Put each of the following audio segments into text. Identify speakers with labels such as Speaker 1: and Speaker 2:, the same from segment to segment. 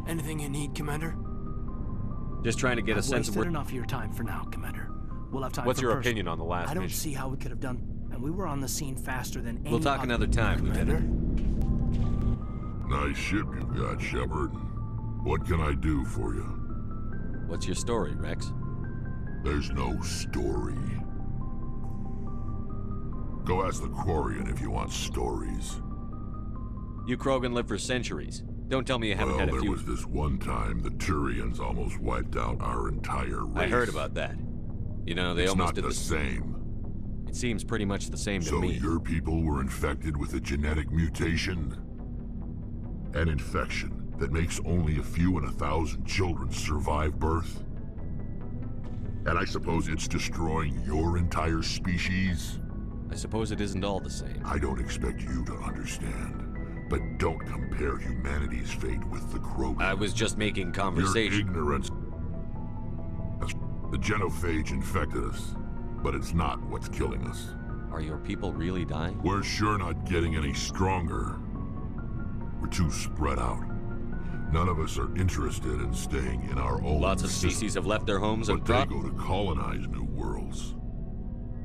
Speaker 1: Anything you need, Commander?
Speaker 2: Just trying to get a sense of
Speaker 1: where... enough of your time for now, Commander. We'll have time
Speaker 2: What's
Speaker 1: for
Speaker 2: your opinion on the last mission?
Speaker 1: I don't see how we could have done... And we were on the scene faster than any...
Speaker 2: We'll talk another time, Lieutenant.
Speaker 3: Nice ship you've got, Shepard. What can I do for you?
Speaker 2: What's your story, Rex?
Speaker 3: There's no story. Go ask the Quarian if you want stories.
Speaker 2: You Krogan lived for centuries. Don't tell me you haven't had a few...
Speaker 3: There was this one time the Turians almost wiped out our entire race.
Speaker 2: I heard about that. You know, they almost did
Speaker 3: the same.
Speaker 2: It seems pretty much the same to me.
Speaker 3: So your people were infected with a genetic mutation? An infection that makes only a few in 1,000 children survive birth? And I suppose it's destroying your entire species?
Speaker 2: I suppose it isn't all the same.
Speaker 3: I don't expect you to understand. But don't compare humanity's fate with the Krogan.
Speaker 2: I was just making conversation.
Speaker 3: Your ignorance... The genophage infected us, but it's not what's killing us.
Speaker 2: Are your people really dying?
Speaker 3: We're sure not getting any stronger. We're too spread out. None of us are interested in staying in our own
Speaker 2: Lots of species have left their homes and
Speaker 3: they go to colonize new worlds.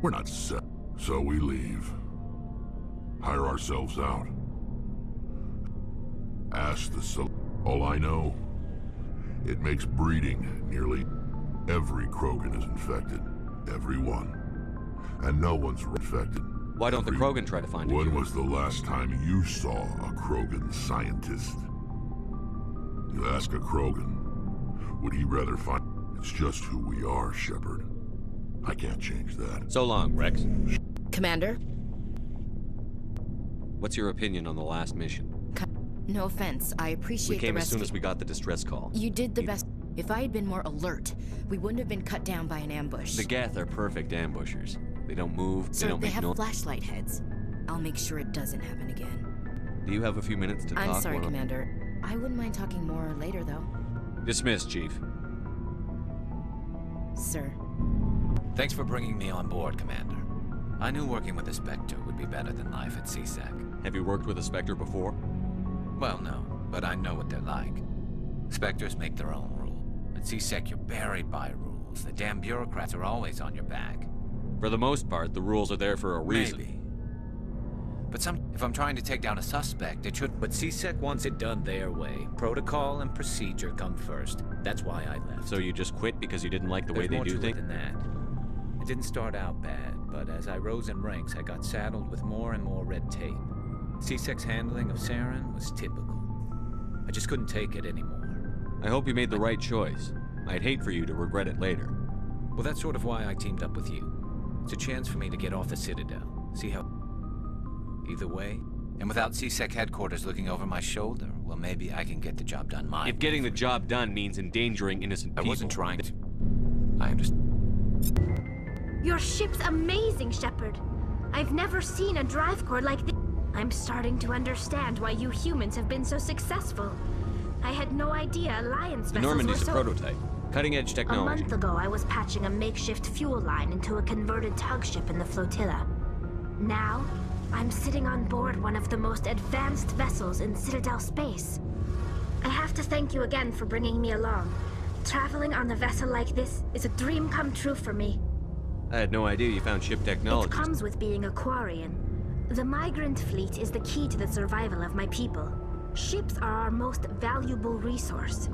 Speaker 3: We're not set, so we leave. Hire ourselves out. Ask the all I know, it makes breeding nearly every Krogan is infected. Every one. And no one's infected.
Speaker 2: Why don't the Krogan try to find it?
Speaker 3: When was the last time you saw a Krogan scientist? You ask a Krogan, would he rather find... It's just who we are, Shepard. I can't change that.
Speaker 2: So long, Rex.
Speaker 4: Commander?
Speaker 2: What's your opinion on the last mission?
Speaker 4: No offense, I appreciate the rescue.
Speaker 2: We came as soon as we got the distress call.
Speaker 4: You did the best. If I had been more alert, we wouldn't have been cut down by an ambush.
Speaker 2: The Geth are perfect ambushers. They don't move, they don't make
Speaker 4: noise. They have flashlight heads. I'll make sure it doesn't happen again.
Speaker 2: Do you have a few minutes to talk?
Speaker 4: I'm sorry, Commander. I wouldn't mind talking more later, though.
Speaker 2: Dismissed, Chief.
Speaker 4: Sir.
Speaker 5: Thanks for bringing me on board, Commander. I knew working with a Spectre would be better than life at CSEC.
Speaker 2: Have you worked with a Spectre before?
Speaker 5: Well, no, but I know what they're like. Spectres make their own rules. At CSEC, you're buried by rules. The damn bureaucrats are always on your back.
Speaker 2: For the most part, the rules are there for a reason.
Speaker 5: Maybe. But if I'm trying to take down a suspect, it should...
Speaker 6: But CSEC wants it done their way. Protocol and procedure come first. That's why I left.
Speaker 2: So you just quit because you didn't like the way they do things?
Speaker 6: There's more to it than that. It didn't start out bad, but as I rose in ranks, I got saddled with more and more red tape. CSEC's handling of Saren was typical. I just couldn't take it anymore.
Speaker 2: I hope you made the right choice. I'd hate for you to regret it later.
Speaker 6: Well, that's sort of why I teamed up with you. It's a chance for me to get off the Citadel. See how... Either way.
Speaker 5: And without CSEC headquarters looking over my shoulder, well, maybe I can get the job done my way.
Speaker 2: If getting the job done means endangering innocent people...
Speaker 5: I wasn't trying to... I understand.
Speaker 7: Your ship's amazing, Shepard. I've never seen a drive core like this. I'm starting to understand why you humans have been so successful. I had no idea Alliance vessels
Speaker 2: Normandy's
Speaker 7: were so...
Speaker 2: a prototype. Cutting-edge technology.
Speaker 7: A month ago, I was patching a makeshift fuel line into a converted tug ship in the flotilla. Now, I'm sitting on board one of the most advanced vessels in Citadel space. I have to thank you again for bringing me along. Traveling on a vessel like this is a dream come true for me.
Speaker 2: I had no idea you found ship technology.
Speaker 7: It comes with being a Quarian. The migrant fleet is the key to the survival of my people. Ships are our most valuable resource.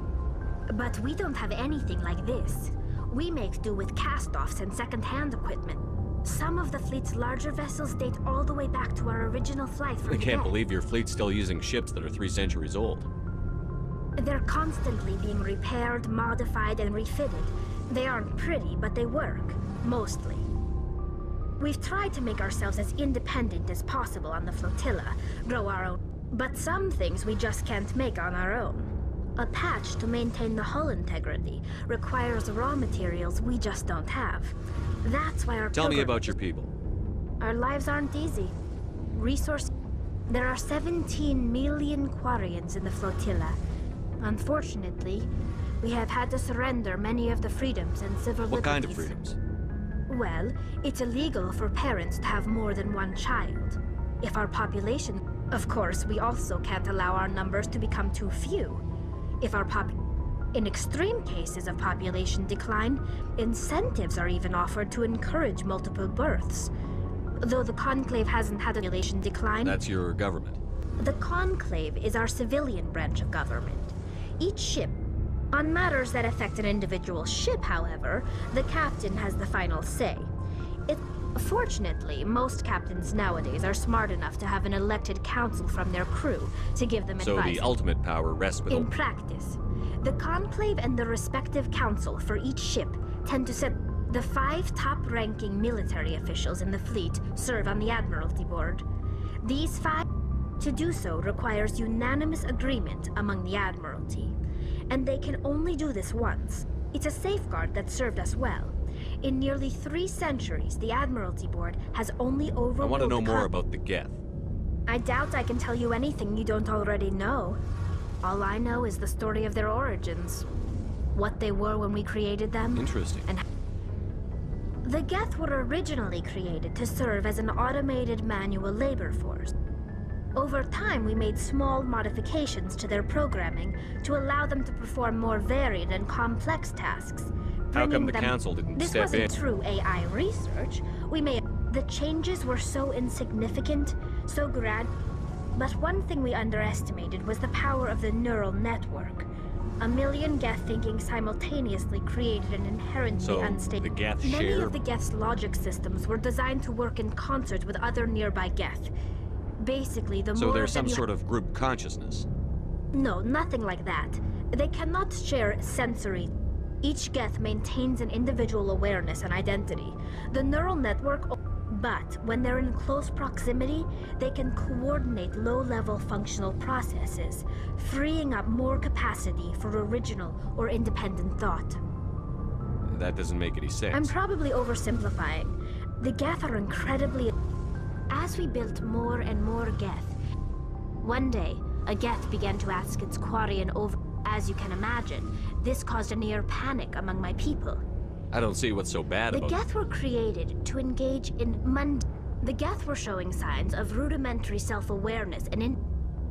Speaker 7: But we don't have anything like this. We make do with cast-offs and second-hand equipment. Some of the fleet's larger vessels date all the way back to our original flight from
Speaker 2: I can't believe your fleet's still using ships that are 3 centuries old.
Speaker 7: They're constantly being repaired, modified, and refitted. They aren't pretty, but they work. Mostly. We've tried to make ourselves as independent as possible on the flotilla, grow our own. But some things we just can't make on our own. A patch to maintain the hull integrity requires raw materials we just don't have. That's why our
Speaker 2: Tell me about your people.
Speaker 7: Our lives aren't easy. There are 17 million Quarians in the flotilla. Unfortunately, we have had to surrender many of the freedoms and civil liberties.
Speaker 2: What kind of freedoms?
Speaker 7: Well, it's illegal for parents to have more than one child. If our population... Of course, we also can't allow our numbers to become too few. If our In extreme cases of population decline, incentives are even offered to encourage multiple births. Though the Conclave hasn't had a population decline...
Speaker 2: That's your government.
Speaker 7: The Conclave is our civilian branch of government. Each ship... On matters that affect an individual ship, however, the captain has the final say. Fortunately, most captains nowadays are smart enough to have an elected council from their crew to give them advice.
Speaker 2: So the ultimate power rests with...
Speaker 7: In practice, the Conclave and the respective council for each ship tend to set... The 5 top-ranking military officials in the fleet serve on the Admiralty Board. These 5... To do so requires unanimous agreement among the Admiralty. And they can only do this once. It's a safeguard that served us well. In nearly 3 centuries, the Admiralty Board has only overruled...
Speaker 2: I want to know more about the Geth.
Speaker 7: I doubt I can tell you anything you don't already know. All I know is the story of their origins. What they were when we created them.
Speaker 2: Interesting.
Speaker 7: And the Geth were originally created to serve as an automated manual labor force. Over time, we made small modifications to their programming to allow them to perform more varied and complex tasks.
Speaker 2: How come the council didn't step in?
Speaker 7: This wasn't true AI research. The changes were so insignificant, so but one thing we underestimated was the power of the neural network. A million Geth thinking simultaneously created an inherently unstable...
Speaker 2: the Geth
Speaker 7: Many
Speaker 2: share...
Speaker 7: of the Geth's logic systems were designed to work in concert with other nearby Geth. Basically, the more...
Speaker 2: So there's some sort of group consciousness?
Speaker 7: No, nothing like that. They cannot share sensory... Each Geth maintains an individual awareness and identity. The neural network... But when they're in close proximity, they can coordinate low-level functional processes, freeing up more capacity for original or independent thought.
Speaker 2: That doesn't make any sense.
Speaker 7: I'm probably oversimplifying. The Geth are incredibly... As we built more and more Geth, one day, a Geth began to ask its Quarian over... As you can imagine, this caused a near panic among my people.
Speaker 2: I don't see what's so bad about it.
Speaker 7: The Geth were created to engage in The Geth were showing signs of rudimentary self-awareness, and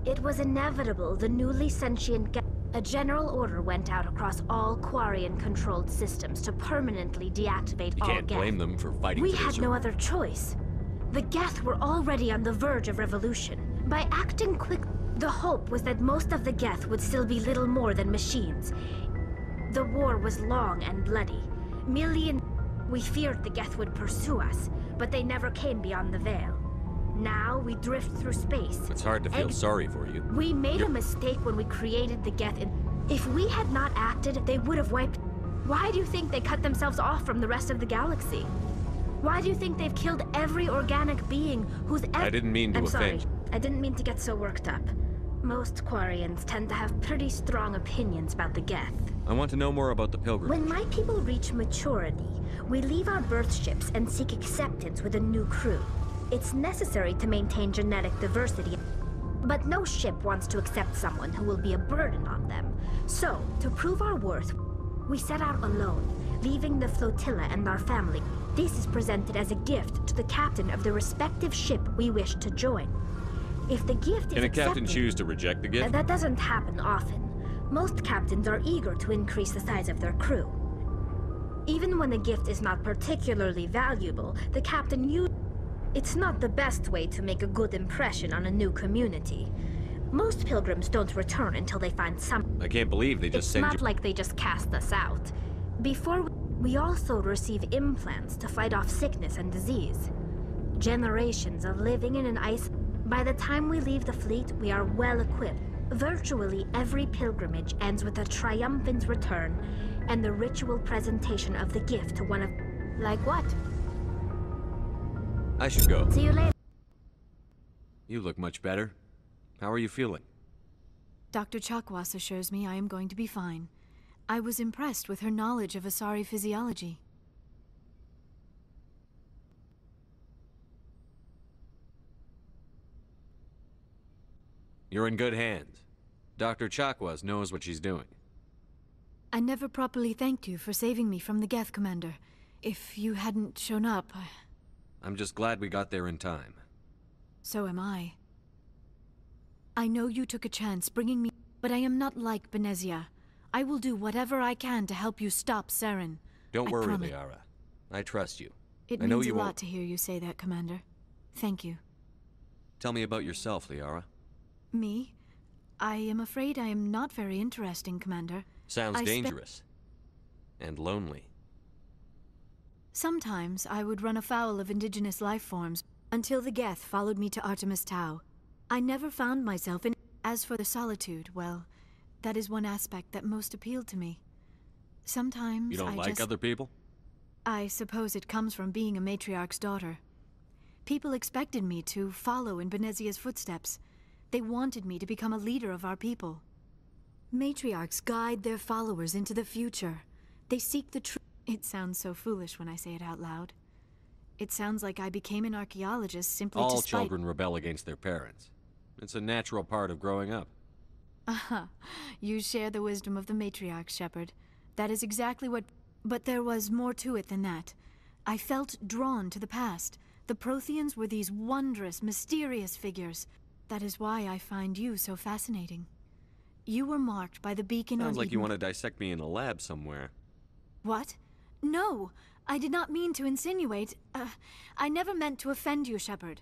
Speaker 7: it was inevitable the newly sentient Geth... A general order went out across all Quarian-controlled systems to permanently deactivate all Geth.
Speaker 2: You can't blame them for fighting
Speaker 7: We
Speaker 2: for their
Speaker 7: had no other choice. The Geth were already on the verge of revolution. By acting quick, the hope was that most of the Geth would still be little more than machines. The war was long and bloody. We feared the Geth would pursue us, but they never came beyond the Veil. Now we drift through space.
Speaker 2: It's hard to feel sorry for you.
Speaker 7: We made a mistake when we created the Geth. If we had not acted, they would have wiped... Why do you think they cut themselves off from the rest of the galaxy? Why do you think they've killed every organic being who's ever...
Speaker 2: I didn't mean to offend.
Speaker 7: Sorry. I didn't mean to get so worked up. Most Quarians tend to have pretty strong opinions about the Geth.
Speaker 2: I want to know more about the pilgrimage.
Speaker 7: When my people reach maturity, we leave our birth ships and seek acceptance with a new crew. It's necessary to maintain genetic diversity, but no ship wants to accept someone who will be a burden on them. So, to prove our worth, we set out alone, leaving the flotilla and our family. This is presented as a gift to the captain of the respective ship we wish to join. If the gift is
Speaker 2: Can a captain
Speaker 7: accepted,
Speaker 2: choose to reject the gift?
Speaker 7: That doesn't happen often. Most captains are eager to increase the size of their crew. Even when the gift is not particularly valuable, the captain It's not the best way to make a good impression on a new community. Most pilgrims don't return until they find some...
Speaker 2: I can't believe they just send you...
Speaker 7: It's not like they just cast us out. We also receive implants to fight off sickness and disease. Generations of living in an ice... By the time we leave the fleet, we are well equipped. Virtually every pilgrimage ends with a triumphant return and the ritual presentation of the gift to one of... Like what?
Speaker 2: I should go.
Speaker 7: See you later.
Speaker 2: You look much better. How are you feeling?
Speaker 8: Dr. Chakwas assures me I am going to be fine. I was impressed with her knowledge of Asari physiology.
Speaker 2: You're in good hands. Dr. Chakwas knows what she's doing.
Speaker 8: I never properly thanked you for saving me from the Geth, Commander. If you hadn't shown up,
Speaker 2: I'm just glad we got there in time.
Speaker 8: So am I. I know you took a chance bringing me... But I am not like Benezia. I will do whatever I can to help you stop Saren.
Speaker 2: Don't
Speaker 8: I
Speaker 2: worry,
Speaker 8: promise.
Speaker 2: Liara. I trust you.
Speaker 8: It
Speaker 2: I know
Speaker 8: means
Speaker 2: you
Speaker 8: a lot
Speaker 2: won't.
Speaker 8: to hear you say that, Commander. Thank you.
Speaker 2: Tell me about yourself, Liara.
Speaker 8: Me? I am afraid I am not very interesting, Commander.
Speaker 2: Sounds dangerous. And lonely.
Speaker 8: Sometimes I would run afoul of indigenous life forms until the Geth followed me to Artemis Tau. I never found myself in... As for the solitude, well, that is one aspect that most appealed to me. Sometimes
Speaker 2: You don't like other people?
Speaker 8: I suppose it comes from being a matriarch's daughter. People expected me to follow in Benezia's footsteps. They wanted me to become a leader of our people. Matriarchs guide their followers into the future. They seek the truth. It sounds so foolish when I say it out loud. It sounds like I became an archaeologist simply to
Speaker 2: All
Speaker 8: spite...
Speaker 2: children rebel against their parents. It's a natural part of growing up.
Speaker 8: Aha, you share the wisdom of the matriarch, Shepard. That is exactly what... But there was more to it than that. I felt drawn to the past. The Protheans were these wondrous, mysterious figures. That is why I find you so fascinating. You were marked by the beacon on
Speaker 2: Sounds like you
Speaker 8: Eden.
Speaker 2: want to dissect me in a lab somewhere.
Speaker 8: What? No, I did not mean to insinuate. I never meant to offend you, Shepard.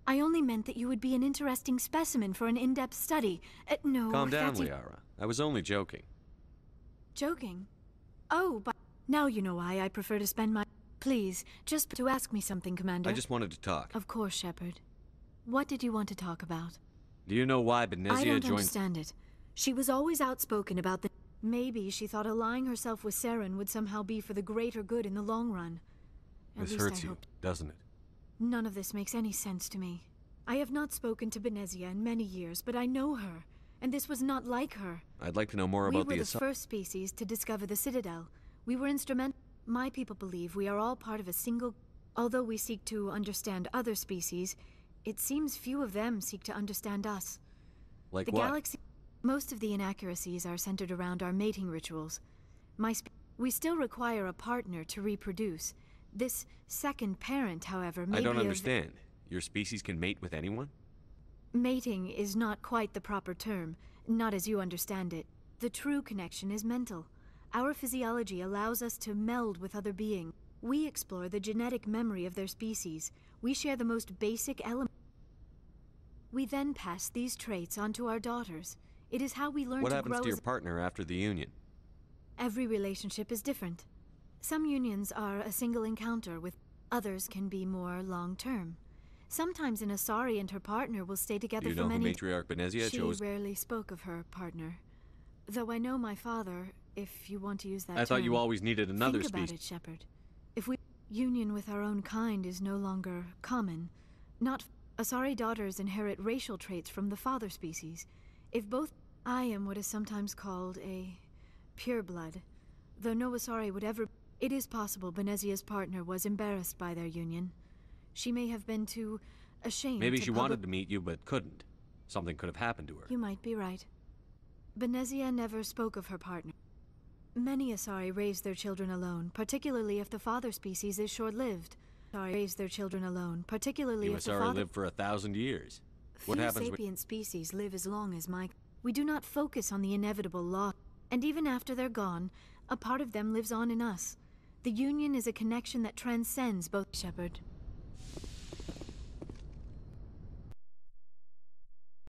Speaker 8: I only meant that you would be an interesting specimen for an in-depth study. No,
Speaker 2: Calm down,
Speaker 8: that's...
Speaker 2: Liara. I was only joking.
Speaker 8: Joking? Oh, but now you know why I prefer to spend my... Please, just to ask me something, Commander.
Speaker 2: I just wanted to talk.
Speaker 8: Of course, Shepard. What did you want to talk about?
Speaker 2: Do you know why
Speaker 8: I
Speaker 2: Benezia
Speaker 8: don't
Speaker 2: joined...
Speaker 8: understand it. She was always outspoken about the... Maybe she thought allying herself with Saren would somehow be for the greater good in the long run. At
Speaker 2: This
Speaker 8: least
Speaker 2: hurts
Speaker 8: I
Speaker 2: you,
Speaker 8: hoped.
Speaker 5: doesn't it?
Speaker 8: None of this makes any sense to me. I have not spoken to Benezia in many years, but I know her, and this was not like her.
Speaker 2: I'd like to know more
Speaker 8: We
Speaker 2: about
Speaker 8: were
Speaker 2: the
Speaker 8: the first species to discover the Citadel. We were instrumental. My people believe we are all part of a single... Although we seek to understand other species, it seems few of them seek to understand us.
Speaker 2: Like
Speaker 8: The
Speaker 2: what?
Speaker 8: galaxy... Most of the inaccuracies are centered around our mating rituals. We still require a partner to reproduce. This second parent, however, may
Speaker 2: I don't
Speaker 8: be
Speaker 2: understand. Your species can mate with anyone?
Speaker 8: Mating is not quite the proper term, not as you understand it. The true connection is mental. Our physiology allows us to meld with other beings. We explore the genetic memory of their species. We share the most basic elements. We then pass these traits on to our daughters. It is how we learn
Speaker 2: What
Speaker 8: to
Speaker 2: happens
Speaker 8: grow
Speaker 2: to your
Speaker 8: as...
Speaker 2: partner after the union?
Speaker 8: Every relationship is different. Some unions are a single encounter with... Others can be more long-term. Sometimes an Asari and her partner will stay together
Speaker 2: Do you
Speaker 8: for
Speaker 2: know who
Speaker 8: many...
Speaker 2: Matriarch Benezia
Speaker 8: She
Speaker 2: chose?
Speaker 8: rarely spoke of her partner. Though I know my father, if you want to use that
Speaker 2: I thought you
Speaker 8: term.
Speaker 2: always needed another
Speaker 8: Think about
Speaker 2: species.
Speaker 8: it, Shepard. If we... Union with our own kind is no longer common. Not... Asari daughters inherit racial traits from the father species. If both... I am what is sometimes called a... pureblood. Though no Asari would ever... It is possible Benezia's partner was embarrassed by their union. She may have been too ashamed
Speaker 2: Maybe
Speaker 8: to
Speaker 2: she wanted to meet you, but couldn't. Something could have happened to her.
Speaker 8: You might be right. Benezia never spoke of her partner. Many Asari raise their children alone, particularly if the father species is short-lived. Asari raise their children alone, particularly
Speaker 2: You
Speaker 8: if the
Speaker 2: Asari
Speaker 8: father...
Speaker 2: lived for 1,000 years. What
Speaker 8: Few
Speaker 2: happens when...
Speaker 8: sapient species live as long as my... We do not focus on the inevitable loss. And even after they're gone, a part of them lives on in us. The union is a connection that transcends both... Shepard.